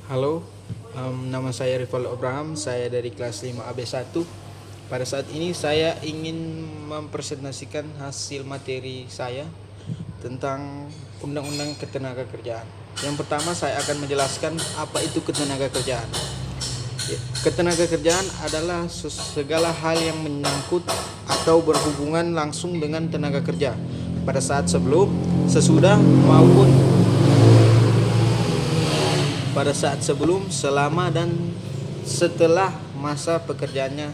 Halo, nama saya Rivaldo Abraham, saya dari kelas 5 AB1. Pada saat ini saya ingin mempresentasikan hasil materi saya tentang Undang-Undang Ketenagakerjaan. Yang pertama saya akan menjelaskan apa itu ketenagakerjaan. Ketenagakerjaan adalah segala hal yang menyangkut atau berhubungan langsung dengan tenaga kerja pada saat sebelum, sesudah maupun pada saat sebelum, selama, dan setelah masa pekerjaannya,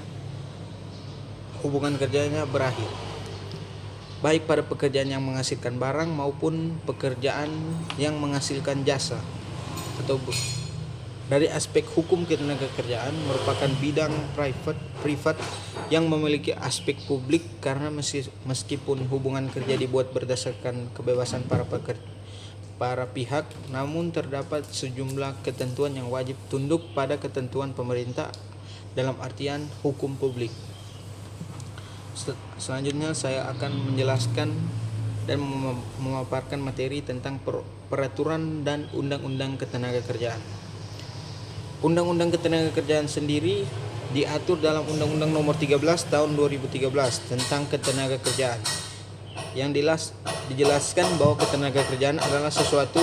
hubungan kerjanya berakhir, baik pada pekerjaan yang menghasilkan barang maupun pekerjaan yang menghasilkan jasa. Atau dari aspek hukum, ketenagakerjaan merupakan bidang privat yang memiliki aspek publik karena meskipun hubungan kerja dibuat berdasarkan kebebasan para pihak, namun terdapat sejumlah ketentuan yang wajib tunduk pada ketentuan pemerintah dalam artian hukum publik. Selanjutnya saya akan menjelaskan dan memaparkan materi tentang peraturan dan undang-undang ketenagakerjaan. Undang-undang ketenagakerjaan sendiri diatur dalam Undang-Undang Nomor 13 Tahun 2013 tentang ketenagakerjaan, yang dijelaskan bahwa ketenagakerjaan adalah sesuatu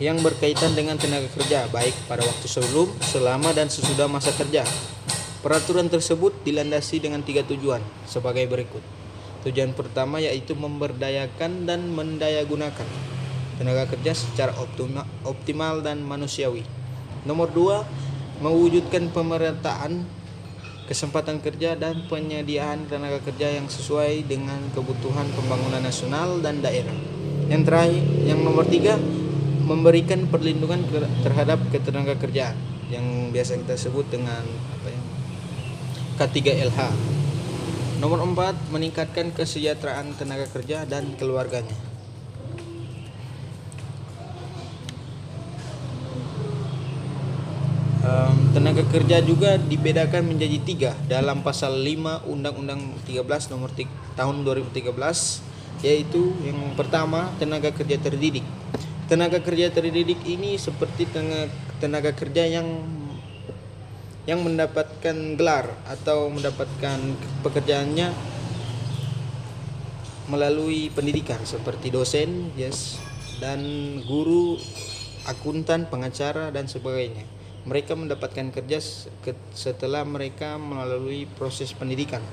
yang berkaitan dengan tenaga kerja, baik pada waktu sebelum, selama, dan sesudah masa kerja. Peraturan tersebut dilandasi dengan 3 tujuan sebagai berikut. Tujuan pertama yaitu memberdayakan dan mendayagunakan tenaga kerja secara optimal dan manusiawi. Nomor 2, mewujudkan pemerataan kesempatan kerja dan penyediaan tenaga kerja yang sesuai dengan kebutuhan pembangunan nasional dan daerah. Yang terakhir, yang nomor 3, memberikan perlindungan terhadap ketenagakerjaan yang biasa kita sebut dengan K3LH. Nomor 4, meningkatkan kesejahteraan tenaga kerja dan keluarganya. Tenaga kerja juga dibedakan menjadi 3 dalam pasal 5 Undang-Undang 13 nomor tahun 2013, yaitu yang pertama, tenaga kerja terdidik. Tenaga kerja terdidik ini seperti tenaga kerja yang mendapatkan gelar atau mendapatkan pekerjaannya melalui pendidikan seperti dosen, dan guru, akuntan, pengacara, dan sebagainya. Mereka mendapatkan kerja setelah mereka melalui proses pendidikan.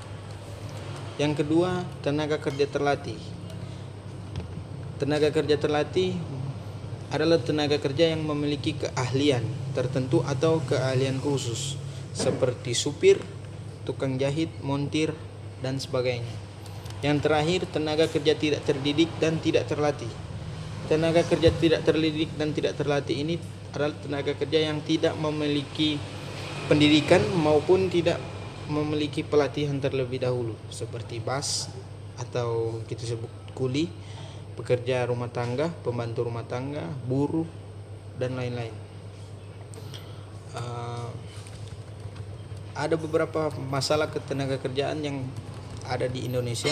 Yang kedua, tenaga kerja terlatih. Tenaga kerja terlatih adalah tenaga kerja yang memiliki keahlian tertentu atau keahlian khusus seperti supir, tukang jahit, montir, dan sebagainya. Yang terakhir, tenaga kerja tidak terdidik dan tidak terlatih. Tenaga kerja tidak terdidik dan tidak terlatih ini adalah tenaga kerja yang tidak memiliki pendidikan maupun tidak memiliki pelatihan terlebih dahulu, seperti bas atau kita sebut kuli, pekerja rumah tangga, pembantu rumah tangga, buruh, dan lain-lain. Ada beberapa masalah ketenagakerjaan yang ada di Indonesia.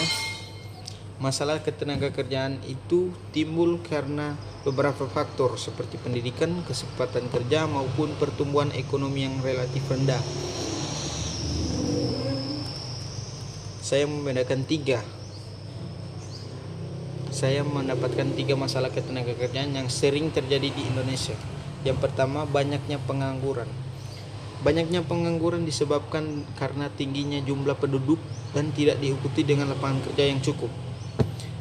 Masalah ketenagakerjaan itu timbul karena beberapa faktor seperti pendidikan, kesempatan kerja, maupun pertumbuhan ekonomi yang relatif rendah. Saya membedakan Saya mendapatkan 3 masalah ketenagakerjaan yang sering terjadi di Indonesia. Yang pertama, banyaknya pengangguran. Banyaknya pengangguran disebabkan karena tingginya jumlah penduduk dan tidak diikuti dengan lapangan kerja yang cukup.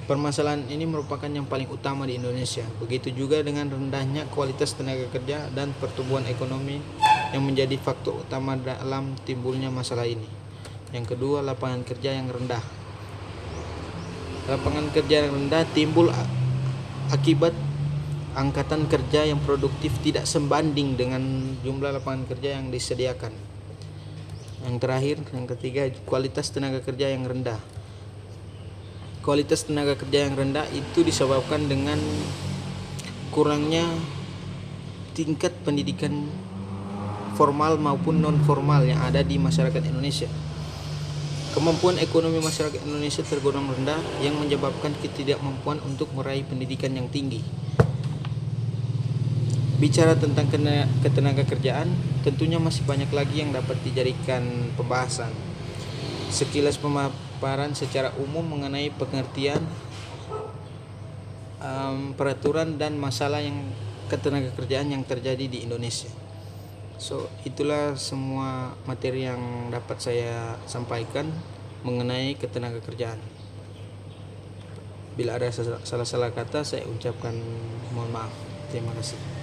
Permasalahan ini merupakan yang paling utama di Indonesia. Begitu juga dengan rendahnya kualitas tenaga kerja dan pertumbuhan ekonomi yang menjadi faktor utama dalam timbulnya masalah ini. Yang kedua, lapangan kerja yang rendah. Lapangan kerja yang rendah timbul akibat angkatan kerja yang produktif tidak sebanding dengan jumlah lapangan kerja yang disediakan. Yang terakhir, yang ketiga, kualitas tenaga kerja yang rendah. Kualitas tenaga kerja yang rendah itu disebabkan dengan kurangnya tingkat pendidikan formal maupun non formal yang ada di masyarakat Indonesia. Kemampuan ekonomi masyarakat Indonesia tergolong rendah yang menyebabkan ketidakmampuan untuk meraih pendidikan yang tinggi. bicara tentang ketenaga kerjaan, tentunya masih banyak lagi yang dapat dijadikan pembahasan. Sekilas pemaparan secara umum mengenai pengertian, peraturan dan masalah yang ketenaga kerjaan yang terjadi di Indonesia. So, itulah semua materi yang dapat saya sampaikan mengenai ketenaga kerjaan. Bila ada salah-salah kata, saya ucapkan mohon maaf. Terima kasih.